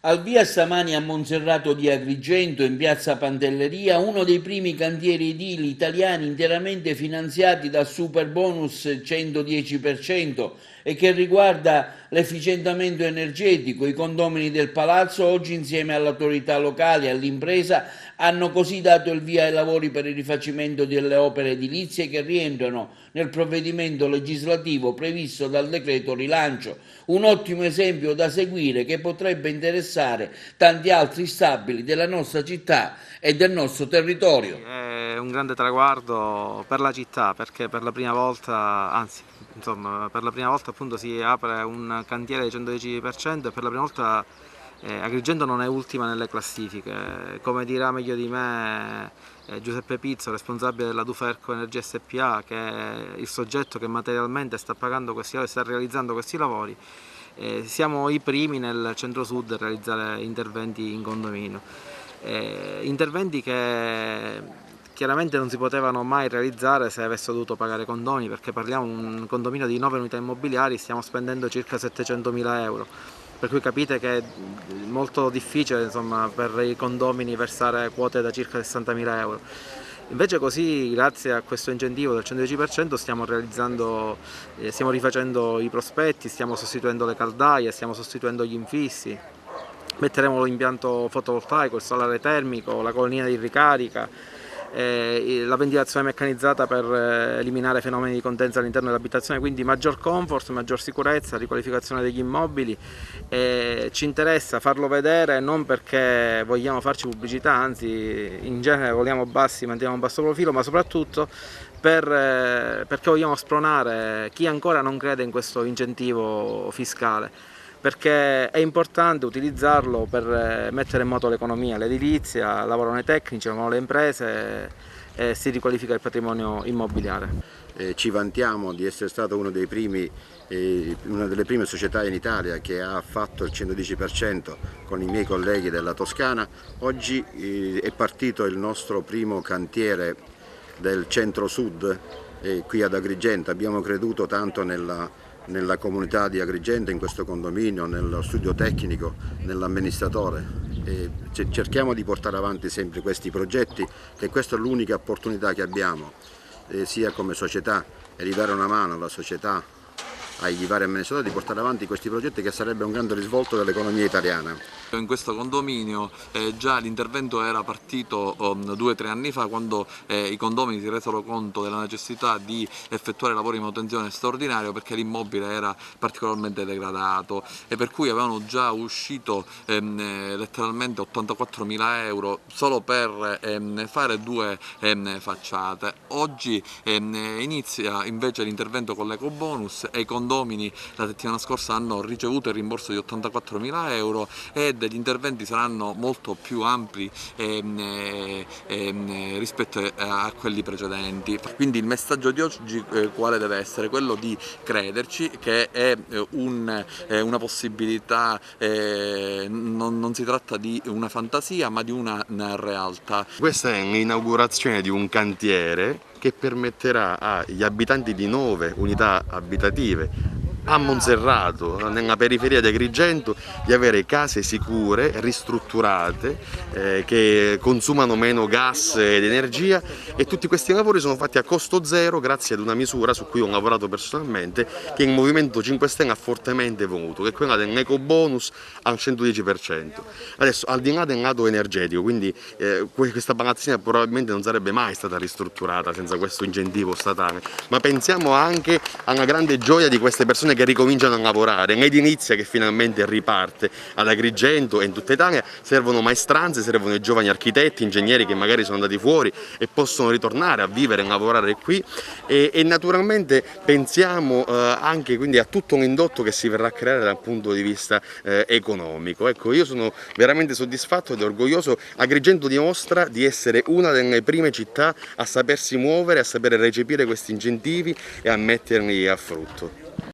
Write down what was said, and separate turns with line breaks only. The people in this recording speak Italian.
Al via stamani a Monserrato di Agrigento, in piazza Pantelleria, uno dei primi cantieri edili italiani interamente finanziati dal Superbonus 110% e che riguarda l'efficientamento energetico. I condomini del palazzo, oggi insieme all'autorità locale e all'impresa, hanno così dato il via ai lavori per il rifacimento delle opere edilizie che rientrano nel provvedimento legislativo previsto dal decreto rilancio. Un ottimo esempio da seguire che potrebbe interessare tanti altri stabili della nostra città e del nostro territorio.
È un grande traguardo per la città perché per la prima volta, anzi, insomma, per la prima volta appunto si apre un cantiere del 110% e per la prima volta Agrigento non è ultima nelle classifiche. Come dirà meglio di me Giuseppe Pizzo, responsabile della Duferco Energia SpA, che è il soggetto che materialmente sta pagando questi lavori, sta realizzando questi lavori. Siamo i primi nel centro-sud a realizzare interventi in condominio. Interventi che chiaramente non si potevano mai realizzare se avessero dovuto pagare condoni, perché parliamo di un condominio di 9 unità immobiliari, stiamo spendendo circa 700.000 euro, per cui capite che è molto difficile, insomma, per i condomini versare quote da circa 60.000 euro. Invece così, grazie a questo incentivo del 110%, stiamo rifacendo i prospetti, stiamo sostituendo le caldaie, stiamo sostituendo gli infissi. Metteremo l'impianto fotovoltaico, il solare termico, la colonnina di ricarica, la ventilazione meccanizzata per eliminare fenomeni di condensa all'interno dell'abitazione, quindi maggior comfort, maggior sicurezza, riqualificazione degli immobili. Ci interessa farlo vedere non perché vogliamo farci pubblicità, anzi in genere voliamo bassi, manteniamo un basso profilo, ma soprattutto perché vogliamo spronare chi ancora non crede in questo incentivo fiscale, perché è importante utilizzarlo per mettere in moto l'economia, l'edilizia, lavorano i tecnici, lavorano le imprese e si riqualifica il patrimonio immobiliare.
Ci vantiamo di essere stato una delle prime società in Italia che ha fatto il 110% con i miei colleghi della Toscana. Oggi è partito il nostro primo cantiere del centro-sud qui ad Agrigento. Abbiamo creduto tanto nella comunità di Agrigento, in questo condominio, nello studio tecnico, nell'amministratore. Cerchiamo di portare avanti sempre questi progetti, che questa è l'unica opportunità che abbiamo, sia come società, e di dare una mano alla società, ai vari amministratori, di portare avanti questi progetti, che sarebbe un grande risvolto dell'economia italiana.
In questo condominio già l'intervento era partito 2 o 3 anni fa, quando i condomini si resero conto della necessità di effettuare lavori di manutenzione straordinario perché l'immobile era particolarmente degradato, e per cui avevano già uscito letteralmente 84.000 euro solo per fare 2 facciate. Oggi inizia invece l'intervento con l'ecobonus e i condomini la settimana scorsa hanno ricevuto il rimborso di 84.000 euro e degli interventi saranno molto più ampli rispetto a quelli precedenti. Quindi il messaggio di oggi quale deve essere? Quello di crederci, che è una possibilità, non si tratta di una fantasia ma di una realtà.
Questa è un'inaugurazione di un cantiere che permetterà agli abitanti di 9 unità abitative a Monserrato, nella periferia di Agrigento, di avere case sicure, ristrutturate, che consumano meno gas ed energia, e tutti questi lavori sono fatti a costo zero grazie ad una misura su cui ho lavorato personalmente, che il Movimento 5 Stelle ha fortemente voluto, che è quella dell'ecobonus al 110%. Adesso, al di là del lato energetico, quindi questa palazzina probabilmente non sarebbe mai stata ristrutturata senza questo incentivo statale, ma pensiamo anche alla grande gioia di queste persone che ricominciano a lavorare, l'edilizia che finalmente riparte ad Agrigento e in tutta Italia. Servono maestranze, servono i giovani architetti, ingegneri che magari sono andati fuori e possono ritornare a vivere e lavorare qui, e naturalmente pensiamo anche quindi a tutto l'indotto che si verrà a creare dal punto di vista economico. Ecco, io sono veramente soddisfatto ed orgoglioso. Agrigento dimostra di essere una delle prime città a sapersi muovere, a sapere recepire questi incentivi e a metterli a frutto.